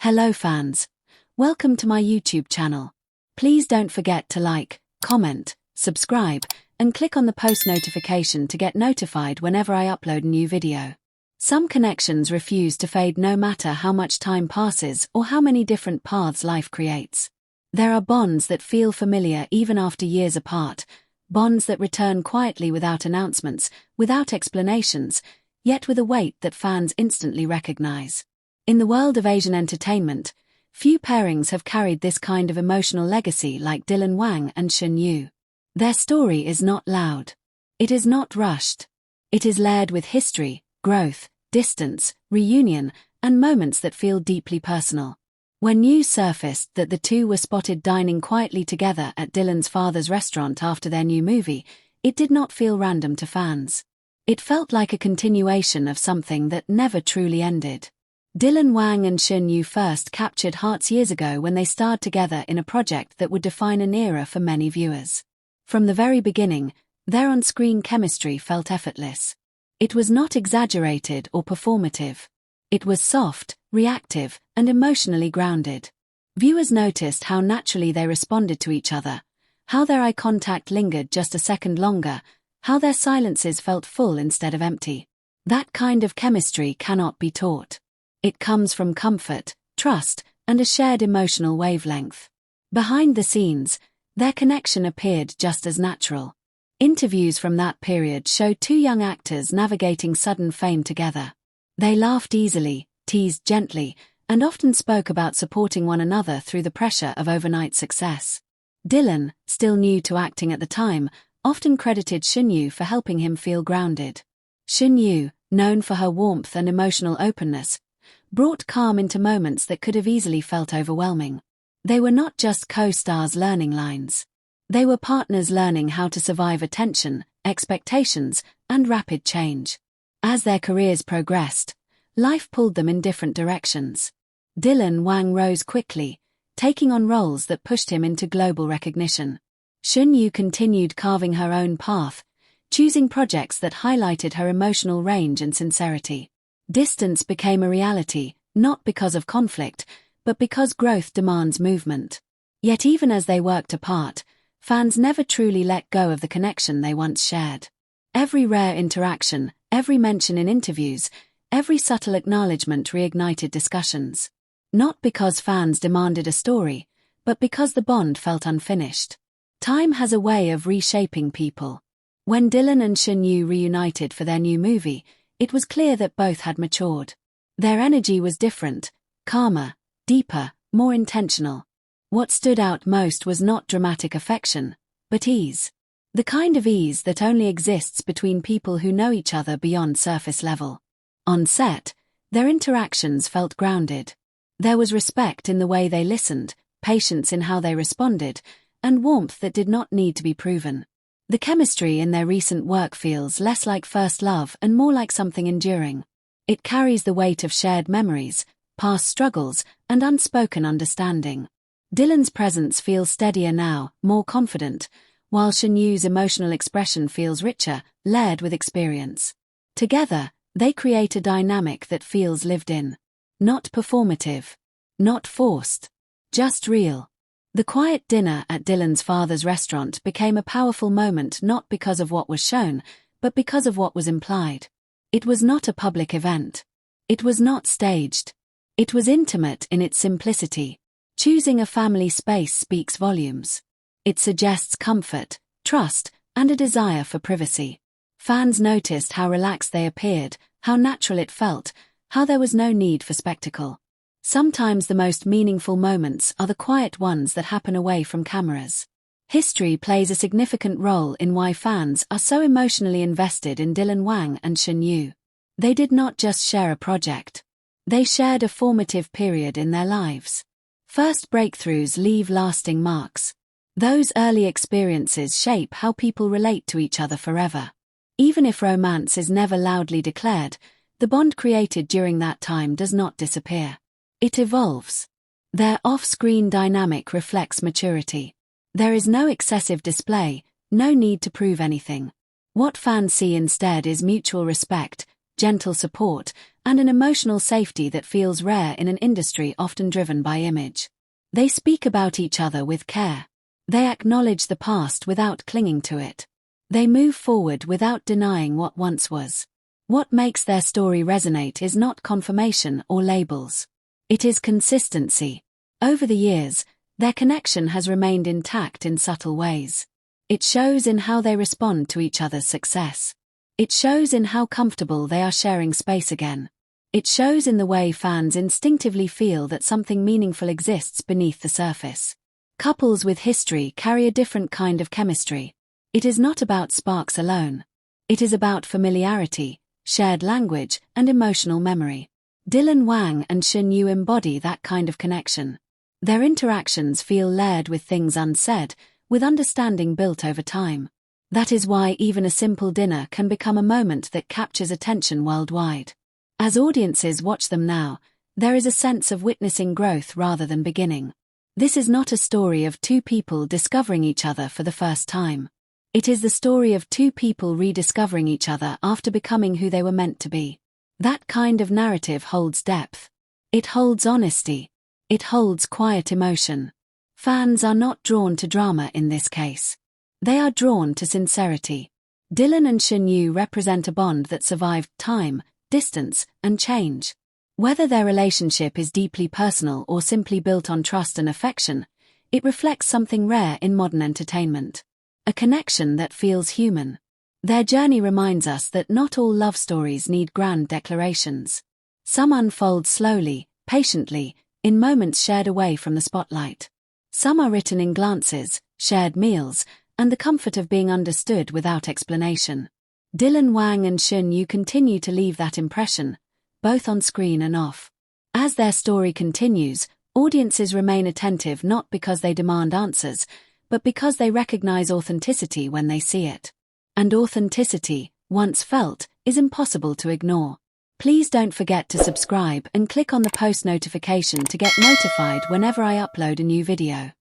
Hello fans, welcome to my YouTube channel. Please don't forget to like, comment, subscribe, and click on the post notification to get notified whenever I upload a new video. Some connections refuse to fade no matter how much time passes or how many different paths life creates. There are bonds that feel familiar even after years apart, bonds that return quietly without announcements, without explanations, yet with a weight that fans instantly recognize. In the world of Asian entertainment, few pairings have carried this kind of emotional legacy like Wang and Shen Yue. Their story is not loud. It is not rushed. It is layered with history, growth, distance, reunion, and moments that feel deeply personal. When news surfaced that the two were spotted dining quietly together at Dylan's father's restaurant after their new movie, it did not feel random to fans. It felt like a continuation of something that never truly ended. Wang and Shen Yue first captured hearts years ago when they starred together in a project that would define an era for many viewers. From the very beginning, their on-screen chemistry felt effortless. It was not exaggerated or performative. It was soft, reactive, and emotionally grounded. Viewers noticed how naturally they responded to each other, how their eye contact lingered just a second longer, how their silences felt full instead of empty. That kind of chemistry cannot be taught. It comes from comfort, trust, and a shared emotional wavelength. Behind the scenes, their connection appeared just as natural. Interviews from that period showed two young actors navigating sudden fame together. They laughed easily, teased gently, and often spoke about supporting one another through the pressure of overnight success. Dylan, still new to acting at the time, often credited Shen Yue for helping him feel grounded. Shen Yue, known for her warmth and emotional openness, brought calm into moments that could have easily felt overwhelming. They were not just co-stars learning lines. They were partners learning how to survive attention, expectations, and rapid change. As their careers progressed, life pulled them in different directions. Wang rose quickly, taking on roles that pushed him into global recognition. Shen Yue continued carving her own path, choosing projects that highlighted her emotional range and sincerity. Distance became a reality, not because of conflict, but because growth demands movement. Yet even as they worked apart, fans never truly let go of the connection they once shared. Every rare interaction, every mention in interviews, every subtle acknowledgement reignited discussions. Not because fans demanded a story, but because the bond felt unfinished. Time has a way of reshaping people. When Dylan and Shen Yue reunited for their new movie, it was clear that both had matured. Their energy was different, calmer, deeper, more intentional. What stood out most was not dramatic affection, but ease. The kind of ease that only exists between people who know each other beyond surface level. On set, their interactions felt grounded. There was respect in the way they listened, patience in how they responded, and warmth that did not need to be proven. The chemistry in their recent work feels less like first love and more like something enduring. It carries the weight of shared memories, past struggles, and unspoken understanding. Dylan's presence feels steadier now, more confident, while Shen Yue's emotional expression feels richer, layered with experience. Together, they create a dynamic that feels lived in. Not performative. Not forced. Just real. The quiet dinner at Dylan's father's restaurant became a powerful moment not because of what was shown, but because of what was implied. It was not a public event. It was not staged. It was intimate in its simplicity. Choosing a family space speaks volumes. It suggests comfort, trust, and a desire for privacy. Fans noticed how relaxed they appeared, how natural it felt, how there was no need for spectacle. Sometimes the most meaningful moments are the quiet ones that happen away from cameras. History plays a significant role in why fans are so emotionally invested in Wang and Shen Yue. They did not just share a project. They shared a formative period in their lives. First breakthroughs leave lasting marks. Those early experiences shape how people relate to each other forever. Even if romance is never loudly declared, the bond created during that time does not disappear. It evolves. Their off-screen dynamic reflects maturity. There is no excessive display, no need to prove anything. What fans see instead is mutual respect, gentle support, and an emotional safety that feels rare in an industry often driven by image. They speak about each other with care. They acknowledge the past without clinging to it. They move forward without denying what once was. What makes their story resonate is not confirmation or labels. It is consistency. Over the years, their connection has remained intact in subtle ways. It shows in how they respond to each other's success. It shows in how comfortable they are sharing space again. It shows in the way fans instinctively feel that something meaningful exists beneath the surface. Couples with history carry a different kind of chemistry. It is not about sparks alone. It is about familiarity, shared language, and emotional memory. Wang and Shen Yue embody that kind of connection. Their interactions feel layered with things unsaid, with understanding built over time. That is why even a simple dinner can become a moment that captures attention worldwide. As audiences watch them now, there is a sense of witnessing growth rather than beginning. This is not a story of two people discovering each other for the first time. It is the story of two people rediscovering each other after becoming who they were meant to be. That kind of narrative holds depth. It holds honesty. It holds quiet emotion. Fans are not drawn to drama in this case. They are drawn to sincerity. Dylan and Shen Yue represent a bond that survived time, distance, and change. Whether their relationship is deeply personal or simply built on trust and affection, it reflects something rare in modern entertainment. A connection that feels human. Their journey reminds us that not all love stories need grand declarations. Some unfold slowly, patiently, in moments shared away from the spotlight. Some are written in glances, shared meals, and the comfort of being understood without explanation. Wang and Shen Yue continue to leave that impression, both on screen and off. As their story continues, audiences remain attentive not because they demand answers, but because they recognize authenticity when they see it. And authenticity, once felt, is impossible to ignore. Please don't forget to subscribe and click on the post notification to get notified whenever I upload a new video.